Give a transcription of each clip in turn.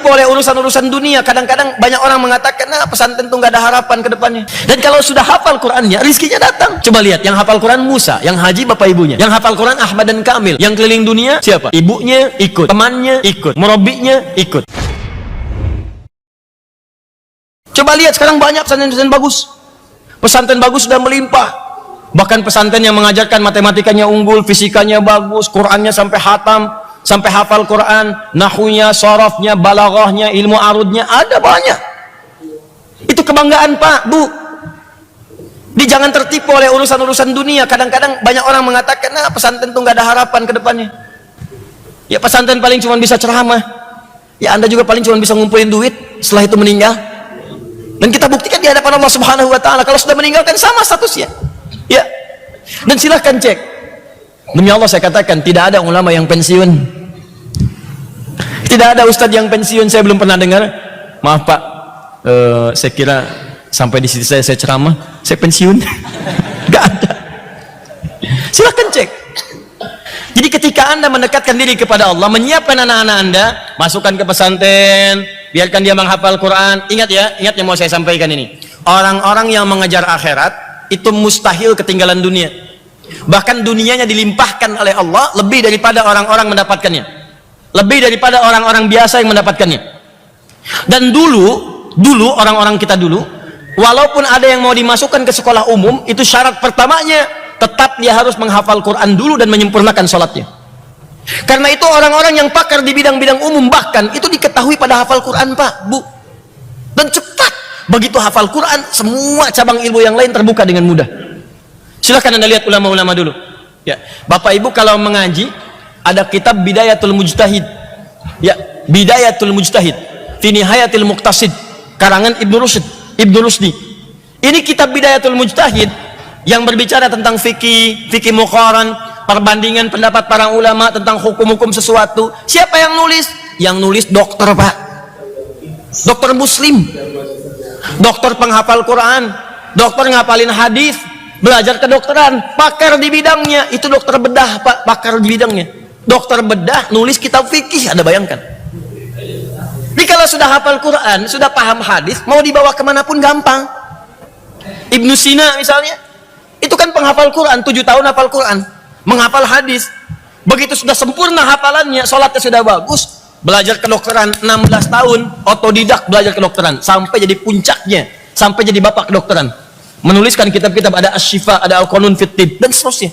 tertipu oleh urusan-urusan dunia. Kadang-kadang banyak orang mengatakan, nah pesantren itu nggak ada harapan ke depannya. Dan kalau sudah hafal Qurannya, rizkinya datang. Coba lihat, yang hafal Quran Musa, yang haji bapak ibunya. Yang hafal Quran Ahmad dan Kamil. Yang keliling dunia siapa? Ibunya ikut, temannya ikut, murabinya ikut. Coba lihat sekarang banyak pesantren-pesantren bagus. Pesantren bagus sudah melimpah. Bahkan pesantren yang mengajarkan matematikanya unggul, fisikanya bagus, Qurannya sampai hatam, sampai hafal Quran, nahunya, sorofnya, balaghahnya, ilmu arudnya, ada banyak. Itu kebanggaan Pak, Bu. Jangan tertipu oleh urusan-urusan dunia. Kadang-kadang banyak orang mengatakan, nah pesantren itu nggak ada harapan ke depannya. Ya pesantren paling cuma bisa ceramah. Ya Anda juga paling cuma bisa ngumpulin duit setelah itu meninggal. Dan kita buktikan di hadapan Allah Subhanahu wa Ta'ala, kalau sudah meninggalkan sama statusnya. Ya. Dan silahkan cek. Demi Allah saya katakan, tidak ada ulama yang pensiun. Tidak ada ustadz yang pensiun, saya belum pernah dengar. Maaf Pak, saya kira sampai di sisi saya ceramah, saya pensiun. Gak ada. Silahkan cek. Jadi ketika Anda mendekatkan diri kepada Allah, menyiapkan anak-anak Anda, masukkan ke pesantren, biarkan dia menghafal Quran. Ingat ya, ingat yang mau saya sampaikan ini. Orang-orang yang mengejar akhirat itu mustahil ketinggalan dunia. Bahkan dunianya dilimpahkan oleh Allah lebih daripada orang-orang mendapatkannya, lebih daripada orang-orang biasa yang mendapatkannya. Dan dulu orang-orang kita dulu, walaupun ada yang mau dimasukkan ke sekolah umum, itu syarat pertamanya tetap dia harus menghafal Quran dulu dan menyempurnakan sholatnya. Karena itu orang-orang yang pakar di bidang-bidang umum bahkan itu diketahui pada hafal Quran Pak, Bu. Dan cepat begitu hafal Quran, semua cabang ilmu yang lain terbuka dengan mudah. Silahkan Anda lihat ulama-ulama dulu. Ya, Bapak Ibu kalau mengaji ada kitab Bidayatul Mujtahid. Ya, Bidayatul Mujtahid fi Nihayatil Muqtasid, karangan Ibnu Rusdi. Ini kitab Bidayatul Mujtahid yang berbicara tentang fikih muqaran, perbandingan pendapat para ulama tentang hukum-hukum sesuatu. Siapa yang nulis? Yang nulis dokter Pak, dokter muslim, dokter penghafal Quran, dokter ngapalin hadis, belajar kedokteran, pakar di bidangnya. Itu dokter bedah Pak, pakar di bidangnya. Dokter bedah nulis kitab fikih, Anda bayangkan. Jadi kalau sudah hafal Quran, sudah paham hadis, mau dibawa kemanapun gampang. Ibnu Sina misalnya, itu kan penghafal Quran, 7 tahun hafal Quran, menghafal hadis. Begitu sudah sempurna hafalannya, sholatnya sudah bagus, belajar kedokteran 16 tahun, otodidak belajar kedokteran, sampai jadi puncaknya, sampai jadi bapak kedokteran. Menuliskan kitab-kitab, ada Asy-Syifa, ada Al-Qanun fit Tibb, dan seterusnya.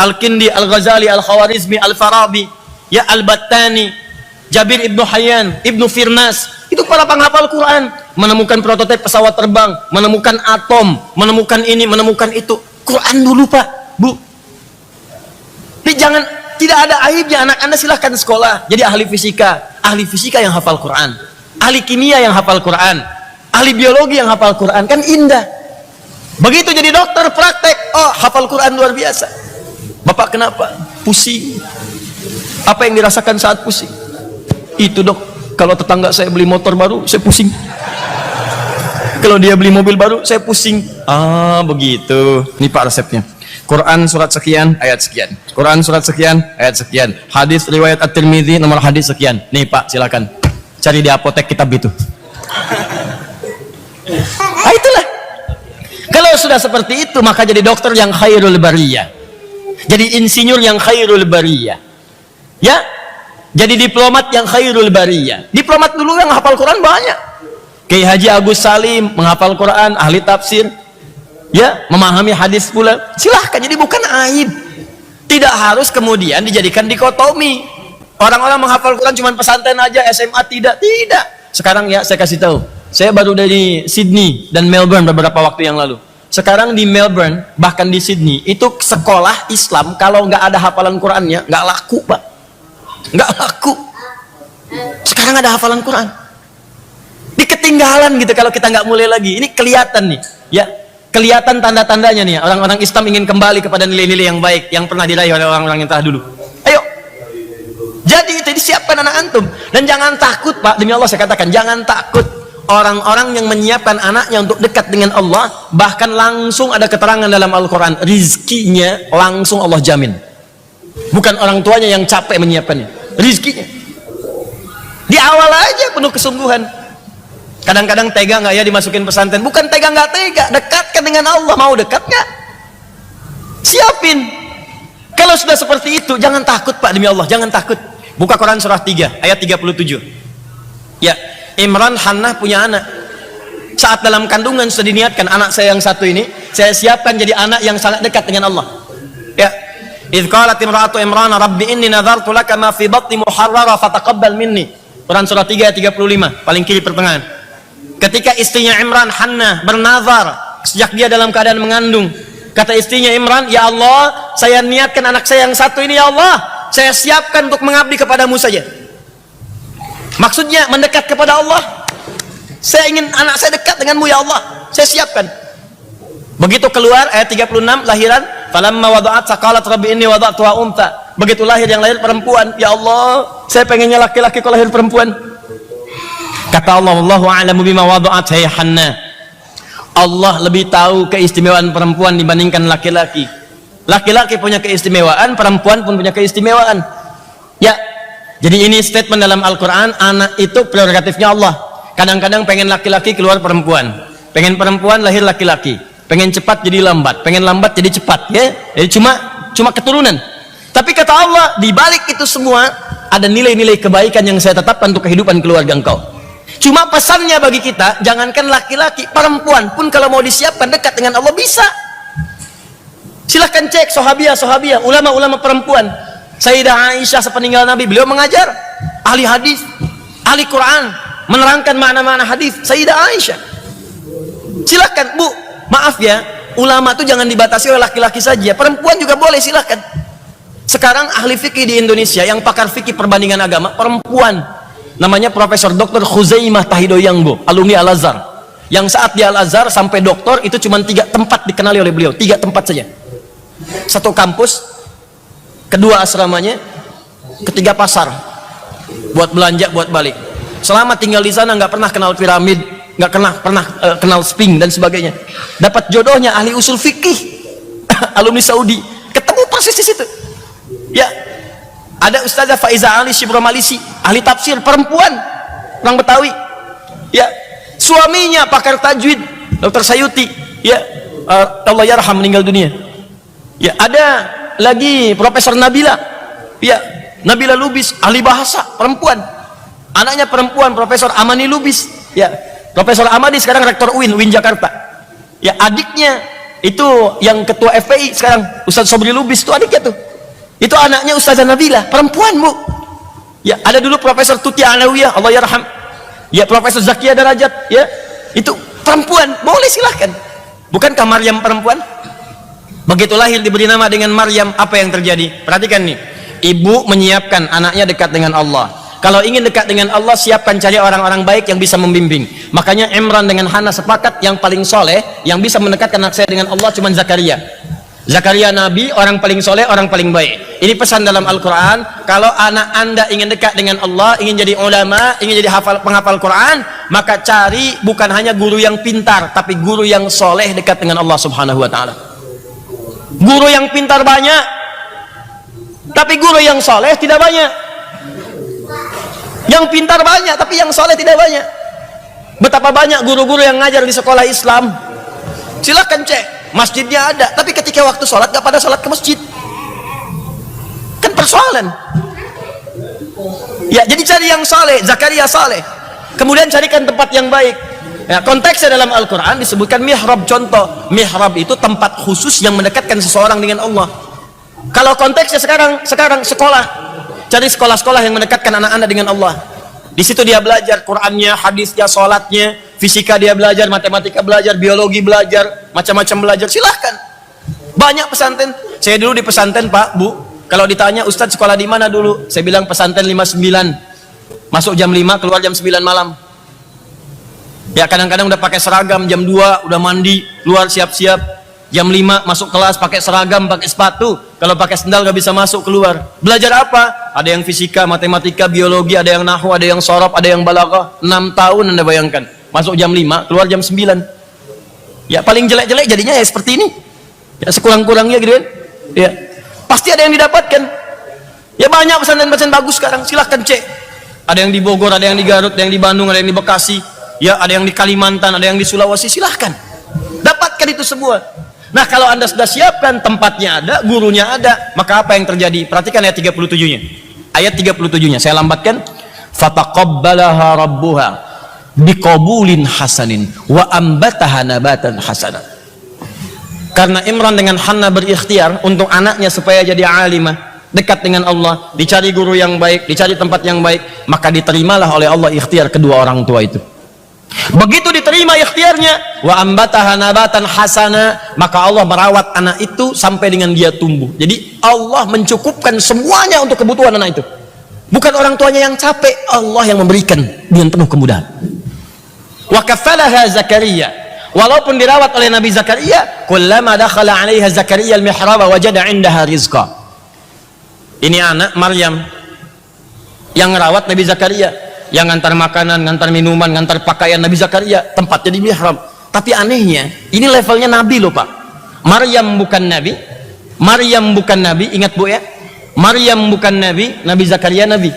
Al-Kindi, Al-Ghazali, Al-Khawarizmi, Al-Farabi, ya Al-Battani, Jabir Ibnu Hayyan, Ibnu Firnas, itu para penghafal Quran, menemukan prototipe pesawat terbang, menemukan atom, menemukan ini, menemukan itu. Quran dulu Pak, Bu. Jadi jangan, tidak ada aibnya anak Anda silahkan sekolah jadi ahli fisika yang hafal Quran, ahli kimia yang hafal Quran, ahli biologi yang hafal Quran, kan indah. Begitu jadi dokter praktek, oh hafal Quran luar biasa. Bapak kenapa? Pusing. Apa yang dirasakan saat pusing? Itu Dok, kalau tetangga saya beli motor baru, saya pusing. Kalau dia beli mobil baru, saya pusing. Ah, begitu. Ini Pak resepnya. Quran surat sekian, ayat sekian. Quran surat sekian, ayat sekian. Hadis riwayat At-Tirmidzi, nomor hadis sekian. Nih Pak, silakan. Cari di apotek kitab itu. Ah, itulah. Kalau sudah seperti itu, maka jadi dokter yang khairul bariyah. Jadi insinyur yang khairul bariyah. Ya? Jadi diplomat yang khairul bariyah. Diplomat dulu yang hafal Quran banyak. Kiai Haji Agus Salim menghafal Quran, ahli tafsir, ya, memahami hadis pula. Silahkan, jadi bukan aib. Tidak harus kemudian dijadikan dikotomi. Orang-orang menghafal Quran cuma pesantren aja, SMA tidak. Sekarang ya saya kasih tahu. Saya baru dari Sydney dan Melbourne beberapa waktu yang lalu. Sekarang di Melbourne, bahkan di Sydney, itu sekolah Islam kalau nggak ada hafalan Qurannya nggak laku Pak. Nggak laku. Sekarang ada hafalan Quran. Di ketinggalan gitu kalau kita nggak mulai lagi. Ini kelihatan nih, ya, kelihatan tanda-tandanya nih. Orang-orang Islam ingin kembali kepada nilai-nilai yang baik yang pernah diraih oleh orang-orang yang telah dulu. Ayo. Jadi itu disiapkan anak antum, dan jangan takut Pak. Demi Allah saya katakan, jangan takut. Orang-orang yang menyiapkan anaknya untuk dekat dengan Allah, bahkan langsung ada keterangan dalam Al-Quran, rizkinya langsung Allah jamin. Bukan orang tuanya yang capek menyiapkannya, rizkinya. Di awal aja penuh kesungguhan. Kadang-kadang tega nggak ya dimasukin pesantren? Bukan tega nggak tega, dekatkan dengan Allah. Mau dekat nggak? Siapin. Kalau sudah seperti itu, jangan takut Pak, demi Allah, jangan takut. Buka Quran surah 3 ayat 37. Ya, Imran Hannah punya anak. Saat dalam kandungan sudah diniatkan, anak saya yang satu ini saya siapkan jadi anak yang sangat dekat dengan Allah. Ya, idz qalat imra'atu Imran rabbi inni nadzartu laka ma fi batni muharrara fataqabbal minni. Quran surah 3 ayat 35, paling kiri pertengahan. Ketika istrinya Imran Hannah bernazar sejak dia dalam keadaan mengandung, kata istrinya Imran, ya Allah, saya niatkan anak saya yang satu ini, ya Allah, saya siapkan untuk mengabdi kepadamu saja. Maksudnya mendekat kepada Allah. Saya ingin anak saya dekat denganmu, ya Allah, saya siapkan. Begitu keluar ayat 36 lahiran, falamma wada'at saqalat rabbi inni wada'tuha untha. Begitu lahir yang lahir perempuan, ya Allah, saya pengennya laki-laki kalau lahir perempuan. Kata Allah, wallahu a'lamu bima wada'at hay Hannah. Allah lebih tahu keistimewaan perempuan dibandingkan laki-laki. Laki-laki punya keistimewaan, perempuan pun punya keistimewaan. Ya, jadi ini statement dalam Al-Quran, anak itu prerogatifnya Allah. Kadang-kadang pengen laki-laki keluar perempuan, pengen perempuan lahir laki-laki, pengen cepat jadi lambat, pengen lambat jadi cepat. Ya, jadi cuma keturunan. Tapi kata Allah, di balik itu semua ada nilai-nilai kebaikan yang saya tetapkan untuk kehidupan keluarga engkau. Cuma pesannya bagi kita, jangankan laki-laki, perempuan pun kalau mau disiapkan dekat dengan Allah bisa. Silahkan cek sahabiah, ulama-ulama perempuan. Sayyidah Aisyah sepeninggal Nabi, beliau mengajar, ahli hadis, ahli Quran, menerangkan makna-makna hadis. Sayyidah Aisyah. Silahkan Bu, maaf ya, ulama itu jangan dibatasi oleh laki-laki saja, perempuan juga boleh, silahkan. Sekarang ahli fikih di Indonesia yang pakar fikih perbandingan agama perempuan. Namanya Profesor Dr. Khuzaimah Tahidoyangbo, alumni Al-Azhar. Yang saat di Al-Azhar sampai doktor itu cuma 3 tempat dikenali oleh beliau, 3 tempat saja. 1 kampus, 2 asramanya, 3 pasar. Buat belanja, buat balik. Selama tinggal di sana nggak pernah kenal piramid, nggak pernah kenal sphinx dan sebagainya. Dapat jodohnya ahli usul fikih, alumni Saudi. Ketemu persis di situ. Ya. Ada Ustazah Faiza Ali Shibromalisi, ahli tafsir, perempuan, orang Betawi. Ya, suaminya pakar tajwid, Dr. Sayuti. Ya, Allah yarham, meninggal dunia. Ya, ada lagi Profesor Nabila. Ya, Nabila Lubis, ahli bahasa, perempuan. Anaknya perempuan, Profesor Amani Lubis. Ya, Profesor Amani sekarang rektor UIN Jakarta. Ya, adiknya itu yang ketua FPI sekarang, Ustaz Sobri Lubis, itu adiknya tuh. Itu anaknya Ustazah Nabila, perempuan Bu. Ya, ada dulu Profesor Tuti Alawiyah, Allah yarham. Ya, Profesor Zakia Darajat, ya, itu perempuan, boleh silahkan. Bukankah Maryam perempuan? Begitu lahir diberi nama dengan Maryam, apa yang terjadi? Perhatikan nih, ibu menyiapkan anaknya dekat dengan Allah. Kalau ingin dekat dengan Allah, siapkan cari orang-orang baik yang bisa membimbing. Makanya Imran dengan Hannah sepakat yang paling soleh, yang bisa mendekatkan anak saya dengan Allah cuma Zakaria. Zakaria Nabi, orang paling soleh, orang paling baik. Ini pesan dalam Al-Quran. Kalau anak anda ingin dekat dengan Allah, ingin jadi ulama, ingin jadi penghafal Quran, maka cari bukan hanya guru yang pintar, tapi guru yang soleh dekat dengan Allah Subhanahu Wa Taala. Guru yang pintar banyak, tapi guru yang soleh tidak banyak. Yang pintar banyak, tapi yang soleh tidak banyak. Betapa banyak guru-guru yang ngajar di sekolah Islam. Silahkan cek. Masjidnya ada, tapi ketika waktu sholat gak pada sholat ke masjid, kan persoalan. Ya, jadi cari yang saleh, Zakaria saleh, kemudian carikan tempat yang baik. Ya, konteksnya dalam Al-Quran disebutkan mihrab. Contoh, mihrab itu tempat khusus yang mendekatkan seseorang dengan Allah. Kalau konteksnya sekarang sekolah, cari sekolah-sekolah yang mendekatkan anak-anak dengan Allah. Di situ dia belajar Qurannya, hadisnya, sholatnya, fisika dia belajar, matematika belajar, biologi belajar, macam-macam belajar. Silahkan. Banyak pesantren. Saya dulu di pesantren Pak, Bu, kalau ditanya Ustadz sekolah di mana dulu, saya bilang pesantren 59. Masuk jam 5, keluar jam 9 malam. Ya, kadang-kadang udah pakai seragam, jam 2 udah mandi, keluar siap-siap. Jam 5 masuk kelas pakai seragam, pakai sepatu. Kalau pakai sendal gak bisa masuk, keluar. Belajar apa? Ada yang fisika, matematika, biologi, ada yang nahwu, ada yang sorof, ada yang balaghah. 6 tahun Anda bayangkan. Masuk jam 5, keluar jam 9. Ya, paling jelek-jelek jadinya ya seperti ini. Ya, sekurang-kurangnya gitu kan. Ya. Pasti ada yang didapatkan. Ya, banyak pesantren-pesantren bagus sekarang, silahkan cek. Ada yang di Bogor, ada yang di Garut, ada yang di Bandung, ada yang di Bekasi, ya, ada yang di Kalimantan, ada yang di Sulawesi. Silahkan, dapatkan itu semua. Nah, kalau Anda sudah siapkan, tempatnya ada, gurunya ada, maka apa yang terjadi? Perhatikan ayat 37-nya. Ayat 37-nya saya lambatkan. Fataqabbalaha rabbuha biqabulin hasanin wa ambataha nabatan hasana. Karena Imran dengan Hannah berikhtiar untuk anaknya supaya jadi alimah, dekat dengan Allah, dicari guru yang baik, dicari tempat yang baik, maka diterimalah oleh Allah ikhtiar kedua orang tua itu. Begitu diterima ikhtiarnya, wa ambataha nabatan hasana, maka Allah merawat anak itu sampai dengan dia tumbuh. Jadi Allah mencukupkan semuanya untuk kebutuhan anak itu. Bukan orang tuanya yang capek, Allah yang memberikan dengan penuh kemudahan. Wa kafalaha Zakaria, walaupun dirawat oleh Nabi Zakaria, kullama dakhala 'alaiha Zakaria al-mihrab wajada 'indaha rizqa. Ini anak Maryam yang merawat Nabi Zakaria, yang ngantar makanan, ngantar minuman, ngantar pakaian Nabi Zakaria, tempatnya di mihrab. Tapi anehnya, ini levelnya Nabi loh Pak. Maryam bukan Nabi, Maryam bukan Nabi, ingat Bu ya, Maryam bukan Nabi, Nabi Zakaria Nabi.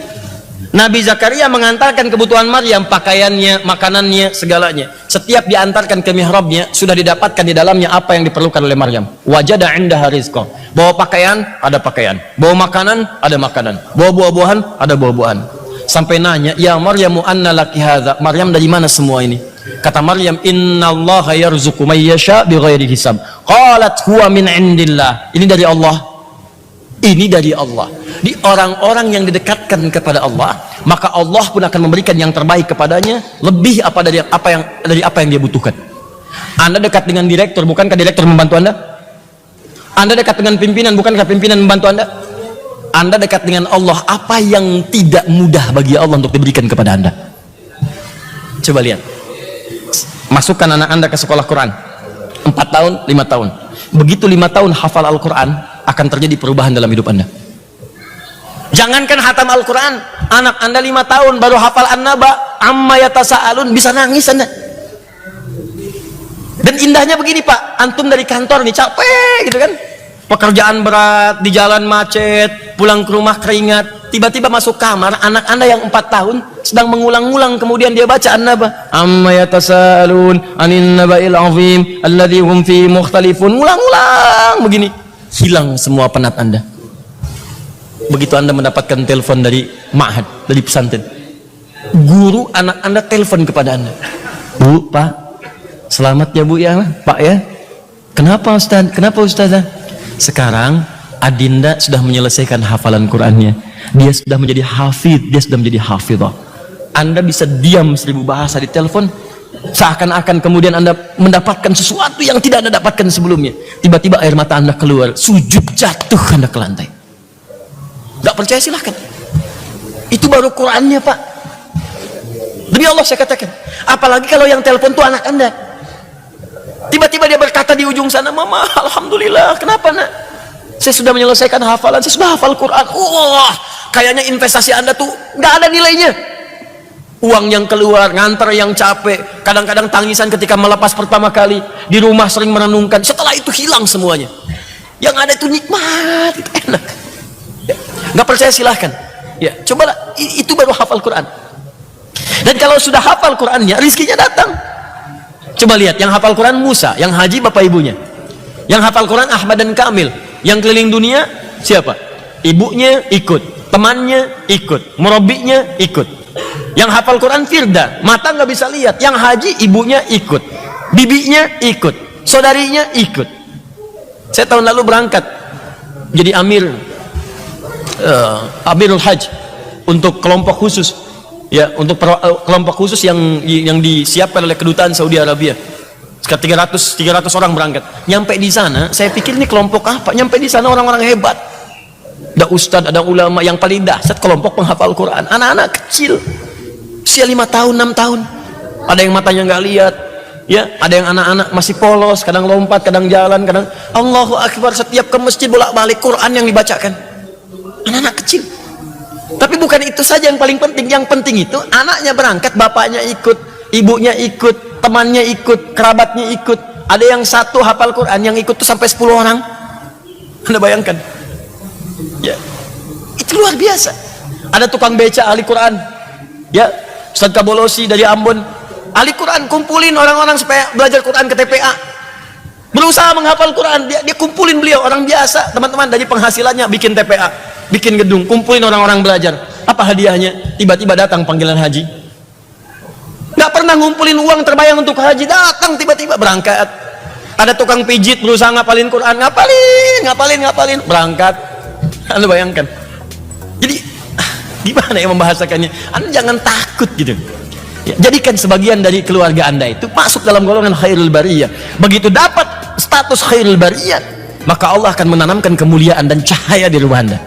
Nabi Zakaria mengantarkan kebutuhan Maryam, pakaiannya, makanannya, segalanya. Setiap diantarkan ke mihrabnya, sudah didapatkan di dalamnya apa yang diperlukan oleh Maryam. Wajada 'indaha rizqa. Bawa pakaian, ada pakaian. Bawa makanan, ada makanan. Bawa buah-buahan, ada buah-buahan. Sampai nanya, ya Maryamu anna laki hadza, Maryam dari mana semua ini? Kata Maryam, innallaha yarzuqu may yasha bighairi hisab. Qalat huwa min indillah. Ini dari Allah, ini dari Allah. Di orang-orang yang didekatkan kepada Allah, maka Allah pun akan memberikan yang terbaik kepadanya, lebih dari apa yang dia butuhkan. Anda dekat dengan direktur, bukankah direktur membantu Anda? Anda dekat dengan pimpinan, bukankah pimpinan membantu Anda? Anda dekat dengan Allah, apa yang tidak mudah bagi Allah untuk diberikan kepada Anda? Coba lihat, masukkan anak Anda ke sekolah Quran 4 tahun, 5 tahun. Begitu 5 tahun hafal Al-Quran, akan terjadi perubahan dalam hidup Anda. Jangankan hatam Al-Quran, anak Anda 5 tahun baru hafal An-Naba, amma yatasa'alun, bisa nangis Anda. Dan indahnya begini Pak, antum dari kantor nih capek gitu kan, pekerjaan berat, di jalan macet, pulang ke rumah keringat, tiba-tiba masuk kamar, anak Anda yang 4 tahun sedang mengulang-ulang, kemudian dia baca An-Naba, amma yatasa'alun anin naba'il azim alladzi hum fi mukhtalifun, ulang-ulang begini, hilang semua penat Anda. Begitu Anda mendapatkan telepon dari ma'had, dari pesantren, guru anak Anda telepon kepada Anda, Bu, Pak, selamat ya Bu ya, Pak ya. Kenapa Ustaz? Kenapa Ustazah? Sekarang Adinda sudah menyelesaikan hafalan Qurannya, dia sudah menjadi hafid, dia sudah menjadi hafidhah. Anda bisa diam 1000 bahasa di telepon, seakan-akan kemudian Anda mendapatkan sesuatu yang tidak Anda dapatkan sebelumnya. Tiba-tiba air mata Anda keluar, sujud jatuh Anda ke lantai. Gak percaya silahkan, itu baru Qurannya Pak. Demi Allah saya katakan, apalagi kalau yang telepon itu anak Anda. Tiba-tiba dia berkata di ujung sana, Mama, Alhamdulillah, kenapa nak? Saya sudah menyelesaikan hafalan, saya sudah hafal Quran. Wah, kayaknya investasi Anda tuh nggak ada nilainya. Uang yang keluar, nganter yang capek, kadang-kadang tangisan ketika melepas pertama kali, di rumah sering merenungkan, setelah itu hilang semuanya. Yang ada itu nikmat, itu enak. Ya, nggak percaya silahkan. Ya, cobalah, itu baru hafal Quran. Dan kalau sudah hafal Qurannya, rizkinya datang. Coba lihat, yang hafal Quran Musa, yang haji bapak ibunya. Yang hafal Quran Ahmad dan Kamil. Yang keliling dunia siapa? Ibunya ikut, temannya ikut, murabinya ikut. Yang hafal Quran Firda, mata nggak bisa lihat. Yang haji ibunya ikut, bibinya ikut, saudarinya ikut. Saya tahun lalu berangkat jadi Amirul Hajj untuk kelompok khusus. Ya, untuk kelompok khusus yang disiapkan oleh kedutaan Saudi Arabia. Sekitar 300 orang berangkat. Nyampe di sana, saya pikir ini kelompok apa? Nyampe di sana orang-orang hebat. Ada ustadz, ada ulama, yang paling dahsyat kelompok penghafal Quran. Anak-anak kecil, usia 5 tahun, 6 tahun. Ada yang matanya nggak lihat, ya. Ada yang anak-anak masih polos, kadang lompat, kadang jalan, kadang Allahu Akbar. Setiap ke masjid bolak-balik Quran yang dibacakan. Anak-anak kecil. Tapi bukan itu saja yang paling penting. Yang penting itu anaknya berangkat, bapaknya ikut, ibunya ikut, temannya ikut, kerabatnya ikut. Ada yang satu hafal Quran, yang ikut tuh sampai 10 orang. Anda bayangkan? Ya, itu luar biasa. Ada tukang beca ahli Quran, Ya, Ustaz Kabolosi dari Ambon, ahli Quran, kumpulin orang-orang supaya belajar Quran ke TPA. Berusaha menghafal Quran, dia kumpulin beliau, orang biasa, teman-teman, dari penghasilannya bikin TPA, bikin gedung, kumpulin orang-orang belajar. Apa hadiahnya? Tiba-tiba datang panggilan haji. Nggak pernah ngumpulin uang terbayang untuk haji, datang tiba-tiba berangkat. Ada tukang pijit berusaha ngapalin Quran, ngapalin, berangkat. Anda bayangkan. Jadi gimana ya membahasakannya? Anda jangan takut gitu. Ya, jadikan sebagian dari keluarga Anda itu masuk dalam golongan khairul bariyah. Begitu dapat status khairul bariyah, maka Allah akan menanamkan kemuliaan dan cahaya di rumah Anda.